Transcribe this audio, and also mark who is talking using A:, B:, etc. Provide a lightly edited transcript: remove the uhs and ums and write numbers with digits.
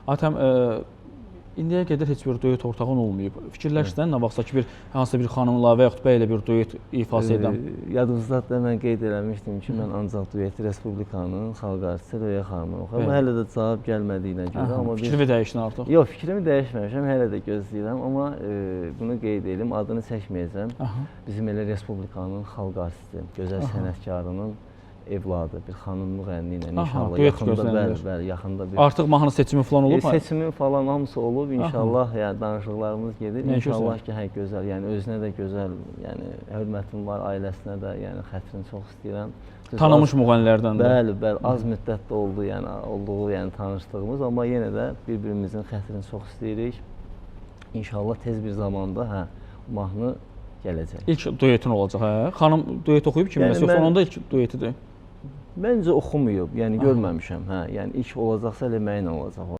A: Atəm, indiyə qədər heç bir duet ortağın olmayıb. Fikirləşsən, nə vaxtsa ki, hansısa bir xanımla və yaxud bəylə bir duet ifası edəm.
B: Yadınızdadır, mən qeyd eləmişdim ki, mən ancaq dueti Respublikanın xalq artisti Röya xanımla oxuyuram. Amma hələ də cavab gəlmədiyinə görə.
A: Fikrimi dəyişdin artıq?
B: Yox, fikrimi dəyişməmişəm, hələ də gözləyirəm. Amma bunu qeyd edim, adını çəkməyəcəm. Bizim elə Respublikanın xalq artisti, gözəl sənətkarının evladı, bir xanım müğənni ilə inşallah yaxında, yaxında bir...
A: Artıq mahnı seçimi falan olub?
B: Seçimi falan hamısı olub, inşallah, yəni danışıqlarımız gedir. İnşallah ki, gözəl, yəni özünə də gözəl, yəni hörmətim var, ailəsinə də, yəni xətrini çox istəyirəm.
A: Tanınmış müğənnilərdən də?
B: Bəli, bəli, az müddətdə oldu, yəni olduğu, yəni tanışdığımız, amma yenə də bir-birimizin xətrini çox istəyirik. İnşallah tez bir zamanda, mahnı gələcək.
A: İlk duetin olacaq, hə? Xanım duet oxuyub kiminləsə, yoxsa onun da ilk duetidir?
B: Məncə oxumayıb, yəni görməmişəm, yəni ilk olacaqsa elə mənlə olacaq.